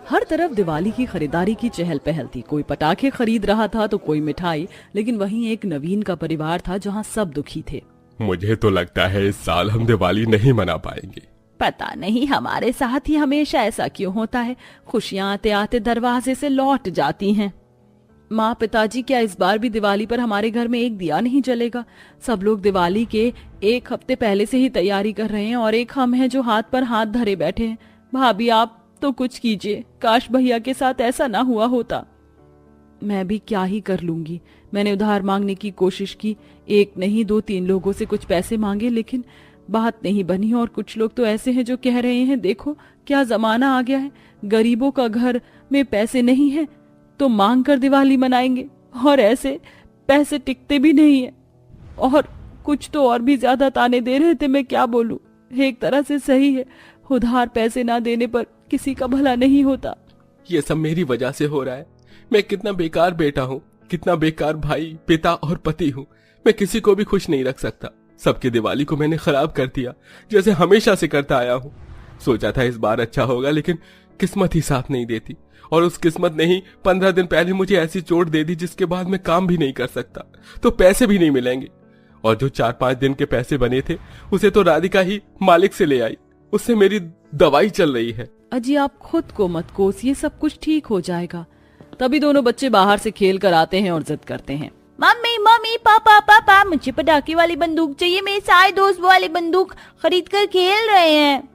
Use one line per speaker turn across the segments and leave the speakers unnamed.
हर तरफ दिवाली की खरीदारी की चहल पहल थी। कोई पटाखे खरीद रहा था तो कोई मिठाई, लेकिन वहीं एक नवीन का परिवार था जहां सब दुखी थे।
मुझे तो लगता है इस साल हम दिवाली नहीं मना पाएंगे।
पता नहीं हमारे साथ ही हमेशा ऐसा क्यों होता है, खुशियां आते आते दरवाजे से लौट जाती हैं। माँ पिताजी, क्या इस बार भी दिवाली पर हमारे घर में एक दिया नहीं जलेगा? सब लोग दिवाली के एक हफ्ते पहले से ही तैयारी कर रहे हैं और एक हम हैं जो हाथ पर हाथ धरे बैठे हैं। भाभी आप तो कुछ कीजिए, काश भैया के साथ ऐसा ना हुआ होता। मैं भी क्या ही कर लूंगी। मैंने उधार मांगने की कोशिश की, एक नहीं 2-3 लोगों से कुछ पैसे मांगे, लेकिन बात नहीं बनी। और कुछ लोग तो ऐसे हैं जो कह रहे हैं देखो क्या जमाना आ गया है, गरीबों का घर में पैसे नहीं है तो मांग कर दिवाली मनाएंगे, और ऐसे पैसे टिकते भी नहीं है। और कुछ तो और भी ज्यादा ताने दे रहे थे, मैं क्या बोलूं। एक तरह से सही है, उधार पैसे ना देने पर किसी का भला नहीं होता।
ये सब मेरी वजह से हो रहा है। मैं कितना बेकार बेटा हूँ, कितना बेकार भाई, पिता और पति हूँ। मैं किसी को भी खुश नहीं रख सकता। सबकी दिवाली को मैंने खराब कर दिया, जैसे हमेशा से करता आया हूँ। सोचा था इस बार अच्छा होगा, लेकिन किस्मत ही साथ नहीं देती। और उस किस्मत ने ही 15 दिन पहले मुझे ऐसी चोट दे दी जिसके बाद मैं काम भी नहीं कर सकता, तो पैसे भी नहीं मिलेंगे। और जो 4-5 दिन के पैसे बने थे उसे तो राधिका ही मालिक से ले आई, उससे मेरी दवाई चल रही है।
अजी आप खुद को मत कोसिए, सब कुछ ठीक हो जाएगा। तभी दोनों बच्चे बाहर से खेल कर आते हैं और जिद करते हैं,
मम्मी मम्मी पापा पापा मुझे पटाखे वाली बंदूक चाहिए। मेरे सारे दोस्त वो वाली बंदूक खरीद कर खेल रहे हैं।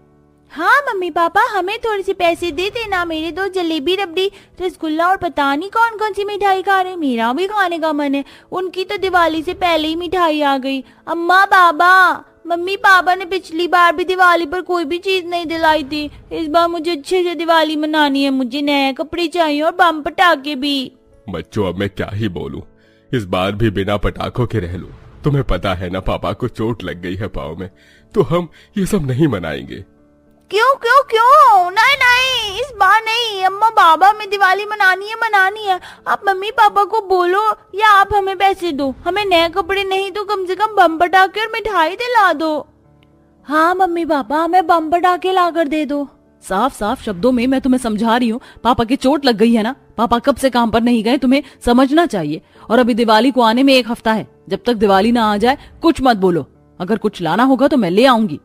हाँ मम्मी पापा हमें थोड़े से पैसे दे देना, मेरे दोस्त जलेबी रबड़ी रसगुल्ला और पता नहीं कौन कौन सी मिठाई खा रहे हैं, मेरा भी खाने का मन है। उनकी तो दिवाली से पहले ही मिठाई आ गई। अम्मा बाबा, मम्मी पापा ने पिछली बार भी दिवाली पर कोई भी चीज नहीं दिलाई थी। इस बार मुझे अच्छे से दिवाली मनानी है, मुझे नए कपड़े चाहिए और बम पटाखे भी।
बच्चों अब मैं क्या ही बोलूं, इस बार भी बिना पटाखों के रह लूं। तुम्हें पता है ना पापा को चोट लग गई है पाँव में, तो हम ये सब नहीं मनाएंगे।
क्यों क्यों क्यों? नहीं नहीं इस बार नहीं। अम्मा बाबा में दिवाली मनानी है। आप मम्मी पापा को बोलो या आप हमें पैसे दो। हमें नए कपड़े नहीं तो कम से कम बम पटाखे और मिठाई दिला दो। हाँ मम्मी पापा हमें बम पटाखे ला कर दे दो।
साफ साफ शब्दों में मैं तुम्हें समझा रही हूँ, पापा की चोट लग गई है ना, पापा कब से काम पर नहीं गए, तुम्हें समझना चाहिए। और अभी दिवाली को आने में 1 हफ्ता है, जब तक दिवाली ना आ जाए कुछ मत बोलो। अगर कुछ लाना होगा तो मैं ले आऊंगी।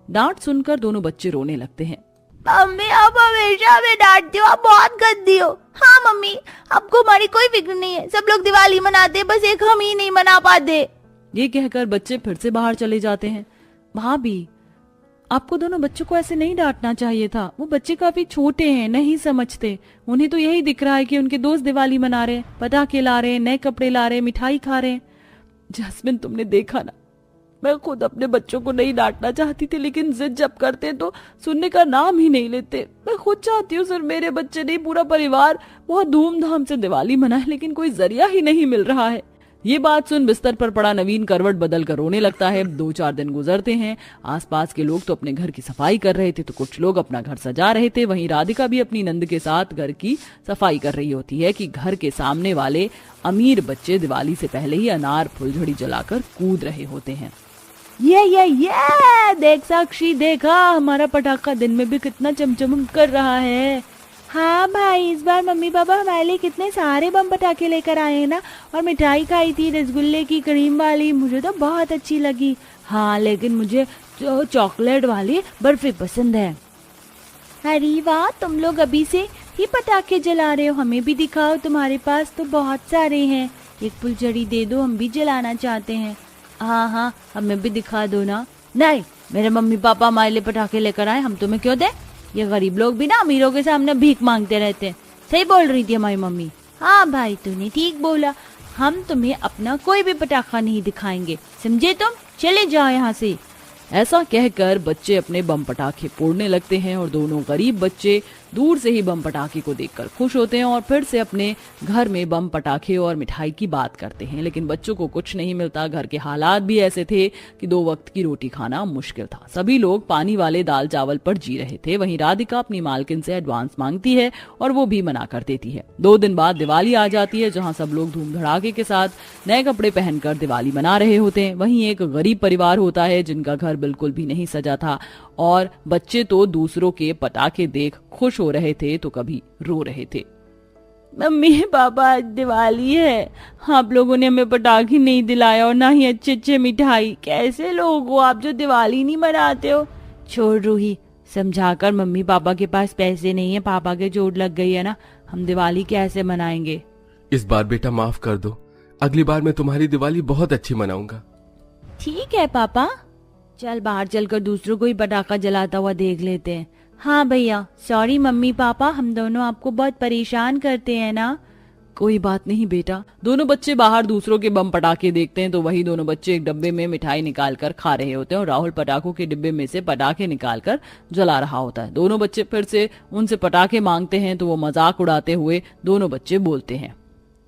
डांट सुनकर दोनों बच्चे रोने लगते हैं।
मम्मी आप हमेशा हमें डांटती हो, आप बहुत गंदी हो। हाँ मम्मी आपको हमारी कोई फिक्र नहीं है, सब लोग दिवाली मनाते, बस एक हम ही नहीं मना पाते।
ये कहकर बच्चे फिर से बाहर चले जाते हैं। भाभी आपको दोनों बच्चों को ऐसे नहीं डांटना चाहिए था, वो बच्चे काफी छोटे हैं, नहीं समझते। उन्हें तो यही दिख रहा है कि उनके दोस्त दिवाली मना रहे हैं, पटाखे ला रहे हैं, नए कपड़े ला रहे हैं, मिठाई खा रहे हैं। जैस्मिन तुमने देखा ना, मैं खुद अपने बच्चों को नहीं डांटना चाहती थी, लेकिन जिद जब करते तो सुनने का नाम ही नहीं लेते। मैं खुद चाहती हूँ सिर्फ मेरे बच्चे नहीं, पूरा परिवार बहुत धूमधाम से दिवाली मनाए, लेकिन कोई जरिया ही नहीं मिल रहा है। ये बात सुन बिस्तर पर पड़ा नवीन करवट बदल कर रोने लगता है। 2-4 दिन गुजरते हैं। आसपास के लोग तो अपने घर की सफाई कर रहे थे, तो कुछ लोग अपना घर सजा रहे थे। वहीं राधिका भी अपनी नंद के साथ घर की सफाई कर रही होती है कि घर के सामने वाले अमीर बच्चे दिवाली से पहले ही अनार फुलझड़ी जलाकर कूद रहे होते हैं।
ये देख साक्षी, देखा हमारा पटाखा दिन में भी कितना चमचम कर रहा है। हाँ भाई इस बार मम्मी पापा हमारे लिए कितने सारे बम पटाखे लेकर आए हैं ना, और मिठाई खाई थी रसगुल्ले की क्रीम वाली, मुझे तो बहुत अच्छी लगी। हाँ लेकिन मुझे जो चॉकलेट वाली बर्फी पसंद है। अरे वाह तुम लोग अभी से ही पटाखे जला रहे हो, हमें भी दिखाओ, तुम्हारे पास तो बहुत सारे हैं। एक फुलझड़ी दे दो, हम भी जलाना चाहते हैं। हाँ हाँ हमें भी दिखा दो ना। नहीं मेरे मम्मी पापा हमारे लिए पटाखे लेकर आए, हम तुम्हें क्यों दें? ये गरीब लोग भी ना अमीरों के सामने भीख मांगते रहते हैं। सही बोल रही थी हमारी मम्मी। हाँ भाई तूने ठीक बोला, हम तुम्हें अपना कोई भी पटाखा नहीं दिखाएंगे, समझे तुम? चले जाओ यहाँ से।
ऐसा कहकर बच्चे अपने बम पटाखे फोड़ने लगते हैं और दोनों गरीब बच्चे दूर से ही बम पटाखे को देखकर खुश होते हैं और फिर से अपने घर में बम पटाखे और मिठाई की बात करते हैं। लेकिन बच्चों को कुछ नहीं मिलता। घर के हालात भी ऐसे थे कि 2 वक्त की रोटी खाना मुश्किल था। सभी लोग पानी वाले दाल चावल पर जी रहे थे। वहीं राधिका अपनी मालकिन से एडवांस मांगती है और वो भी मना कर देती है। 2 दिन बाद दिवाली आ जाती है, जहाँ सब लोग धूम धड़ाके के साथ नए कपड़े पहनकर दिवाली मना रहे होते हैं। वहीं एक गरीब परिवार होता है जिनका घर बिल्कुल भी नहीं सजा था और बच्चे तो दूसरों के पटाखे देख खुश हो रहे थे तो कभी रो रहे थे।
मम्मी पापा आज दिवाली है, आप लोगों ने हमें पटाखे नहीं दिलाया और ना ही अच्छे अच्छे मिठाई। कैसे लोग हो आप जो दिवाली नहीं मनाते हो। छोड़ रूही, समझाकर मम्मी पापा के पास पैसे नहीं है, पापा के चोट लग गई है ना, हम दिवाली कैसे मनाएंगे।
इस बार बेटा माफ कर दो, अगली बार मैं तुम्हारी दिवाली बहुत अच्छी मनाऊंगा।
ठीक है पापा, चल बाहर चलकर दूसरों को ही पटाखा जलाता हुआ देख लेते हैं। हाँ भैया, सॉरी मम्मी पापा, हम दोनों आपको बहुत परेशान करते हैं ना।
कोई बात नहीं बेटा। दोनों बच्चे बाहर दूसरों के बम पटाखे देखते हैं तो वही दोनों बच्चे एक डब्बे में मिठाई निकालकर खा रहे होते हैं और राहुल पटाखों के डिब्बे में से पटाखे निकालकर जला रहा होता है। दोनों बच्चे फिर से उनसे पटाखे मांगते हैं तो वो मजाक उड़ाते हुए दोनों बच्चे बोलते हैं,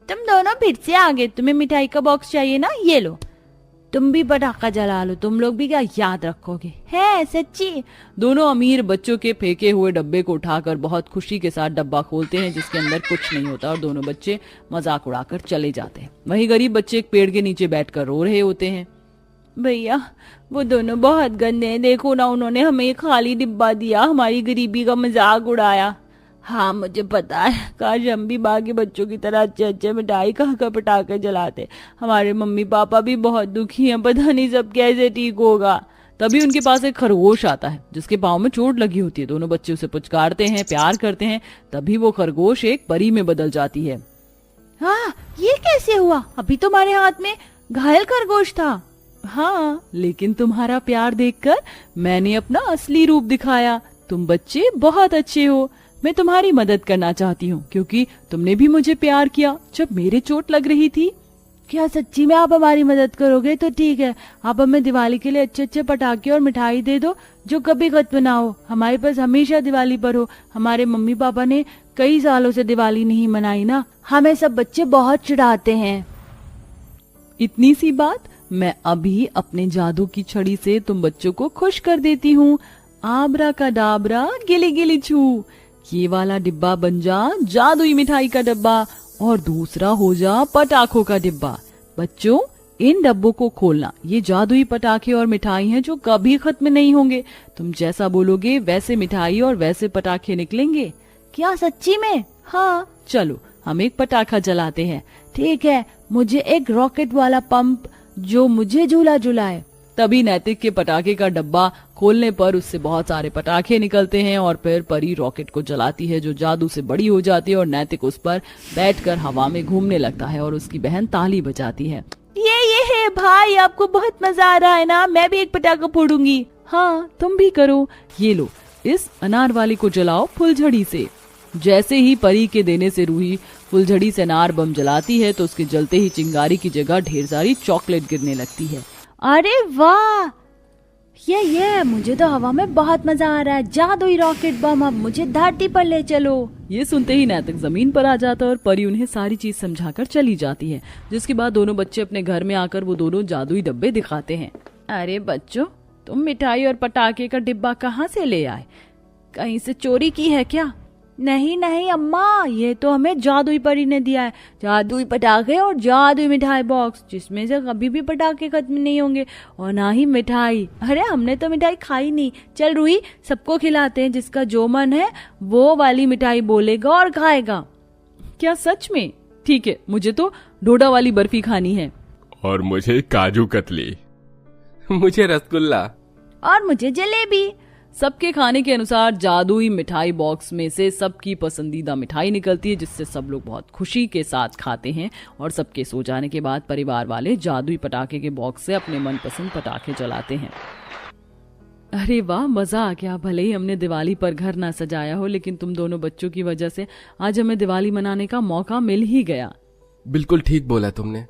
तुम दोनों फिर से आ गए, तुम्हें मिठाई का बॉक्स चाहिए ना, ये लो, तुम भी पटाखा जला लो, तुम लोग भी क्या याद रखोगे। है सच्ची।
दोनों अमीर बच्चों के फेंके हुए डब्बे को उठाकर बहुत खुशी के साथ डब्बा खोलते हैं जिसके अंदर कुछ नहीं होता और दोनों बच्चे मजाक उड़ाकर चले जाते हैं। वही गरीब बच्चे एक पेड़ के नीचे बैठकर रो रहे होते हैं।
भैया वो दोनों बहुत गंदे हैं, देखो ना, उन्होंने हमें खाली डिब्बा दिया, हमारी गरीबी का मजाक उड़ाया। हाँ मुझे पता है, काश हम भी बाकी बच्चों की तरह अच्छे अच्छे मिठाई खाकर पटाखे जलाते। हमारे मम्मी पापा भी बहुत दुखी हैं, पता नहीं सब कैसे ठीक होगा।
तभी उनके पास एक खरगोश आता है जिसके पाँव में चोट लगी होती है। दोनों बच्चे उसे पुचकारते हैं, प्यार करते हैं। तभी वो खरगोश एक परी में बदल जाती है।
हाँ ये कैसे हुआ, अभी तुम्हारे हाथ में घायल खरगोश था।
हाँ, लेकिन तुम्हारा प्यार देखकर मैंने अपना असली रूप दिखाया। तुम बच्चे बहुत अच्छे हो, मैं तुम्हारी मदद करना चाहती हूँ क्योंकि तुमने भी मुझे प्यार किया जब मेरे चोट लग रही थी।
क्या सच्ची में आप हमारी मदद करोगे? तो ठीक है, आप हमें दिवाली के लिए अच्छे अच्छे पटाखे और मिठाई दे दो जो कभी खत्म ना हो, हमारे पास हमेशा दिवाली पर हो। हमारे मम्मी पापा ने कई सालों से दिवाली नहीं मनाई ना, हमें सब बच्चे बहुत चिढ़ाते हैं।
इतनी सी बात, मैं अभी अपने जादू की छड़ी से तुम बच्चों को खुश कर देती हूँ। आबरा का डाबरा गिली गिली छू, ये वाला डिब्बा बन जा जादुई मिठाई का डब्बा और दूसरा हो जा पटाखों का डिब्बा। बच्चों इन डब्बों को खोलना, ये जादुई पटाखे और मिठाई हैं जो कभी खत्म नहीं होंगे। तुम जैसा बोलोगे वैसे मिठाई और वैसे पटाखे निकलेंगे।
क्या सच्ची में?
हाँ चलो हम एक पटाखा जलाते हैं।
ठीक है, मुझे एक रॉकेट वाला पंप जो मुझे झूला झुलाए।
तभी नैतिक के पटाखे का डब्बा खोलने पर उससे बहुत सारे पटाखे निकलते हैं और फिर परी रॉकेट को जलाती है जो जादू से बड़ी हो जाती है और नैतिक उस पर बैठकर हवा में घूमने लगता है और उसकी बहन ताली बजाती है।
ये है भाई, आपको बहुत मजा आ रहा है ना, मैं भी एक पटाखा फोड़ूंगी।
हाँ तुम भी करो, ये लो इस अनार वाली को जलाओ फुलझड़ी से। जैसे ही परी के देने से रूही फुलझड़ी से अनार बम जलाती है तो उसके जलते ही चिंगारी की जगह ढेर सारी चॉकलेट गिरने लगती है।
अरे वाह, ये मुझे तो हवा में बहुत मजा आ रहा है। जादुई रॉकेट बम, अब मुझे धरती पर ले चलो।
ये सुनते ही नैतिक जमीन पर आ जाता है और परी उन्हें सारी चीज समझाकर चली जाती है। जिसके बाद दोनों बच्चे अपने घर में आकर वो दोनों जादुई डब्बे दिखाते हैं।
अरे बच्चों, तुम मिठाई और पटाखे का डिब्बा कहाँ से ले आए? कहीं से चोरी की है क्या? नहीं नहीं अम्मा, ये तो हमें जादुई परी ने दिया है। जादुई पटाखे और जादुई मिठाई बॉक्स जिसमें से कभी भी पटाखे खत्म नहीं होंगे और ना ही मिठाई। अरे हमने तो मिठाई खाई नहीं। चल रूही, सबको खिलाते हैं, जिसका जो मन है वो वाली मिठाई बोलेगा और खाएगा।
क्या सच में? ठीक है, मुझे तो डोडा वाली बर्फी खानी है।
और मुझे काजू कतली। मुझे रसगुल्ला।
और मुझे जलेबी।
सबके खाने के अनुसार जादुई मिठाई बॉक्स में से सबकी पसंदीदा मिठाई निकलती है जिससे सब लोग बहुत खुशी के साथ खाते हैं और सबके सो जाने के बाद परिवार वाले जादुई पटाखे के बॉक्स से अपने मनपसंद पटाखे जलाते हैं। अरे वाह, मजा आ गया। भले ही हमने दिवाली पर घर ना सजाया हो लेकिन तुम दोनों बच्चों की वजह से आज हमें दिवाली मनाने का मौका मिल ही गया।
बिल्कुल ठीक बोला तुमने।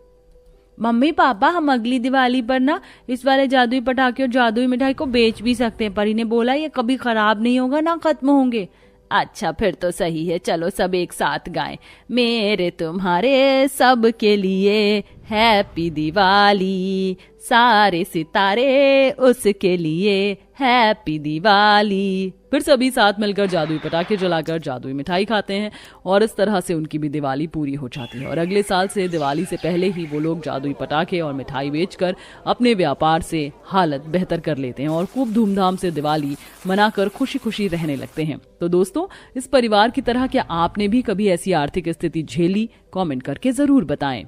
मम्मी पापा, हम अगली दिवाली पर ना इस वाले जादुई पटाखे और जादुई मिठाई को बेच भी सकते हैं। परी ने बोला ये कभी खराब नहीं होगा, ना खत्म होंगे। अच्छा फिर तो सही है, चलो सब एक साथ गाएं। मेरे तुम्हारे सब के लिए हैप्पी दिवाली,
सारे सितारे उसके लिए हैप्पी दिवाली। फिर सभी साथ मिलकर जादुई पटाखे जलाकर जादुई मिठाई खाते हैं और इस तरह से उनकी भी दिवाली पूरी हो जाती है। और अगले साल से दिवाली से पहले ही वो लोग जादुई पटाखे और मिठाई बेचकर अपने व्यापार से हालत बेहतर कर लेते हैं और खूब धूमधाम से दिवाली मनाकर खुशी खुशी रहने लगते हैं। तो दोस्तों, इस परिवार की तरह क्या आपने भी कभी ऐसी आर्थिक स्थिति झेली? कमेंट करके जरूर बताएं।